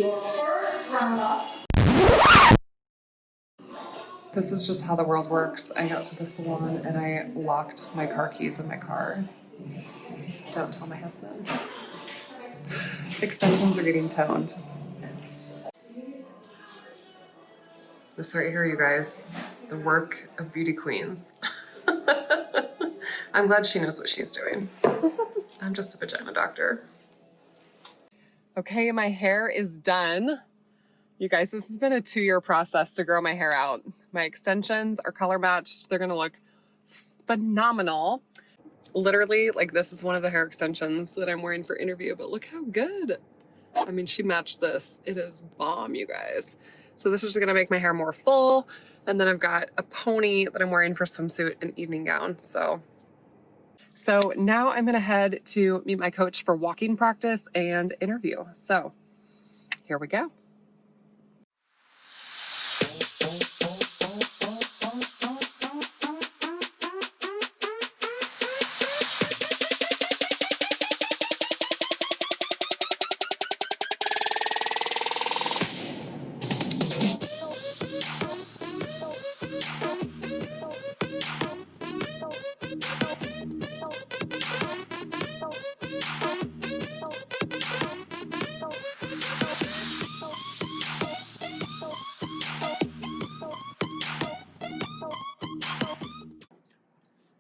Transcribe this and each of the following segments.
Your first runner-up. This is just how the world works. I got to the salon and I locked my car keys in my car. Don't tell my husband. Extensions are getting toned. This right here, you guys, the work of beauty queens. I'm glad she knows what she's doing. I'm just a vagina doctor. Okay, my hair is done. You guys, this has been a 2-year process to grow my hair out. My extensions are color matched. They're gonna look phenomenal. Literally, like, this is one of the hair extensions that I'm wearing for interview, but look how good. I mean, she matched this. It is bomb, you guys. So this is just gonna make my hair more full. And then I've got a pony that I'm wearing for swimsuit and evening gown, so now I'm gonna head to meet my coach for walking practice and interview. So here we go.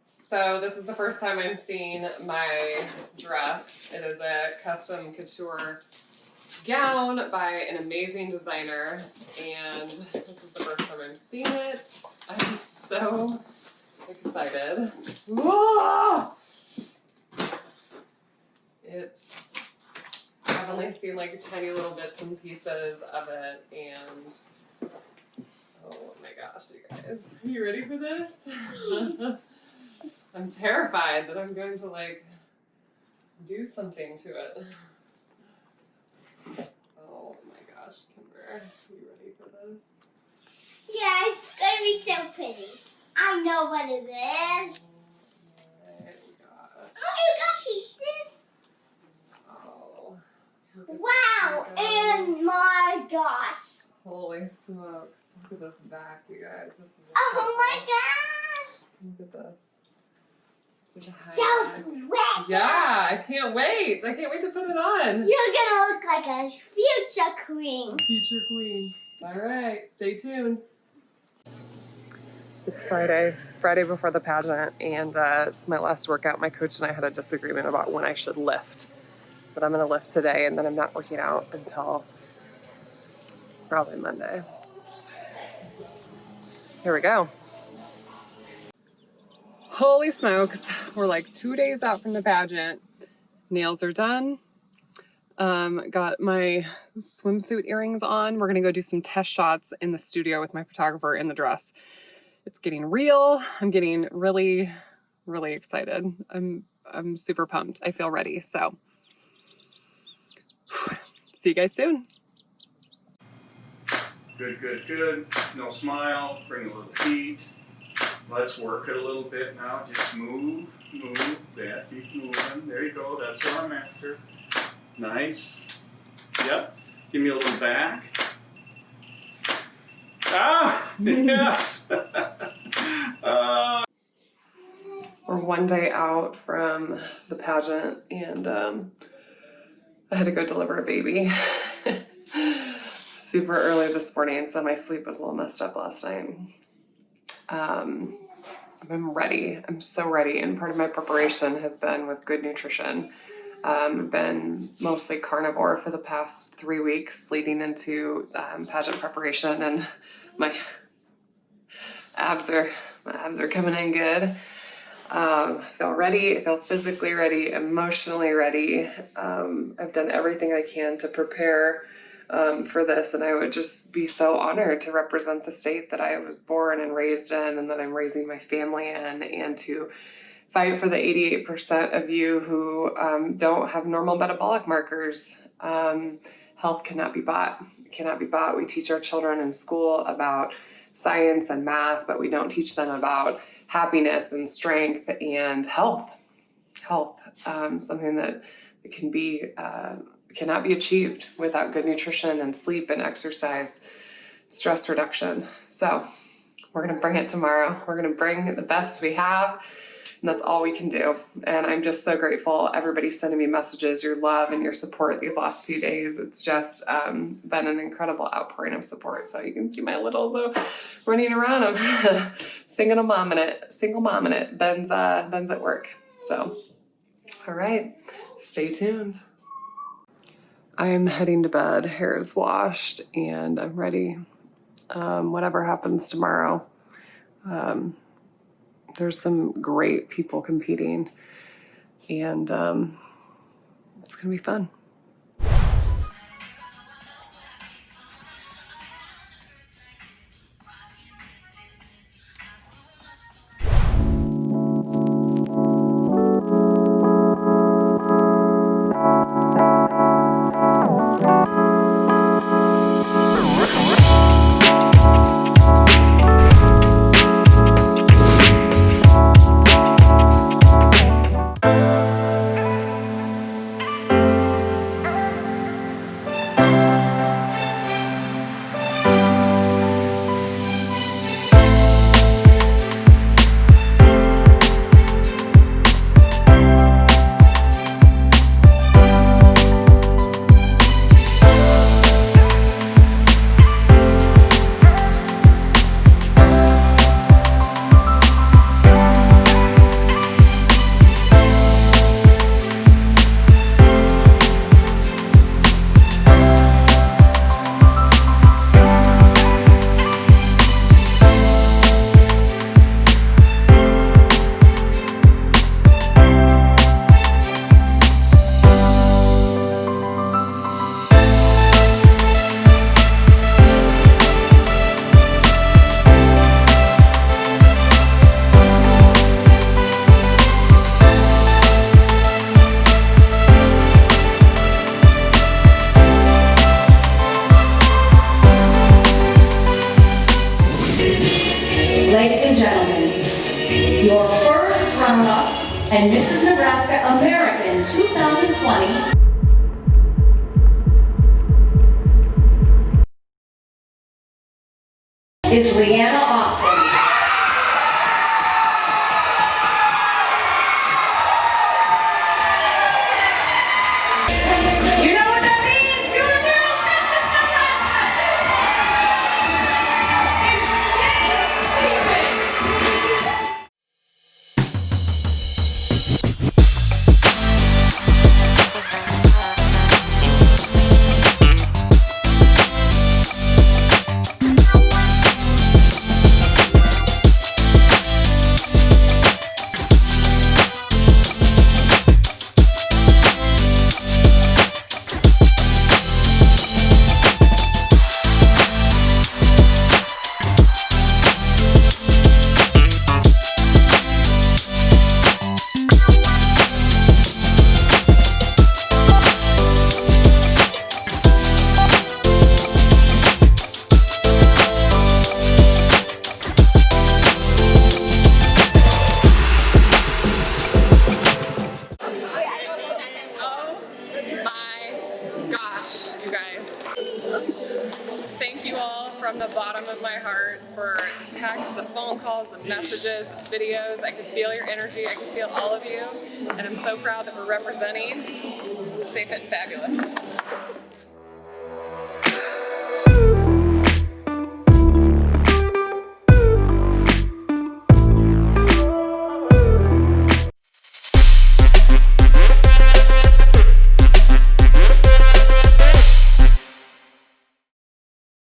So this is the first time I'm seeing my dress. It is a custom couture gown by an amazing designer, and this is the first time I'm seeing it. I'm so excited. Whoa! I've only seen like tiny little bits and pieces of it, and oh my gosh, you guys, are you ready for this? I'm terrified that I'm going to like do something to it. Oh my gosh, Kimber, are you ready for this? Yeah, it's gonna be so pretty. I know what it is. Oh, you got pieces? Oh. Wow, and my gosh. Holy smokes. Look at this back, you guys. This is Oh my gosh. Look at this. It's like a high So back. pretty. Yeah, I can't wait. I can't wait to put it on. You're gonna look like a future queen. Future queen. All right, stay tuned. It's Friday before the pageant, and it's my last workout. My coach and I had a disagreement about when I should lift, but I'm gonna lift today, and then I'm not working out until probably Monday. Here we go. Holy smokes, we're like 2 days out from the pageant. Nails are done. Got my swimsuit earrings on. We're gonna go do some test shots in the studio with my photographer in the dress. It's getting real. I'm getting really, really excited. I'm super pumped. I feel ready, so see you guys soon. Good, good, good. No smile, bring a little heat. Let's work it a little bit now. Just move, that, keep moving. There you go, that's what I'm after. Nice. Yep, give me a little back. Ah, yes. We're one day out from the pageant, and I had to go deliver a baby super early this morning, so my sleep was a little messed up last night. I'm ready. I'm so ready, and part of my preparation has been with good nutrition. I've been mostly carnivore for the past 3 weeks leading into pageant preparation, and my abs are coming in good. I feel ready. I feel physically ready, emotionally ready. I've done everything I can to prepare for this, and I would just be so honored to represent the state that I was born and raised in, and that I'm raising my family in, and to fight for the 88% of you who don't have normal metabolic markers. Health cannot be bought. It cannot be bought. We teach our children in school about science and math, but we don't teach them about happiness and strength and health. Something that can be cannot be achieved without good nutrition and sleep and exercise, stress reduction. So we're gonna bring it tomorrow. We're gonna bring the best we have, and that's all we can do. And I'm just so grateful. Everybody sending me messages, your love and your support these last few days. It's just been an incredible outpouring of support. So you can see my littles running around. I'm single mom in it. Ben's at work. So, all right, stay tuned. I am heading to bed. Hair is washed and I'm ready. Whatever happens tomorrow. There's some great people competing, and it's gonna be fun. Ladies and gentlemen, your first runner-up and Mrs. Nebraska American 2020 is Leanna Austin. You know what that means? You're now Mrs. Thank you all from the bottom of my heart for texts, the phone calls, the messages, the videos. I can feel your energy. I can feel all of you. And I'm so proud that we're representing Stay Fit and Fabulous.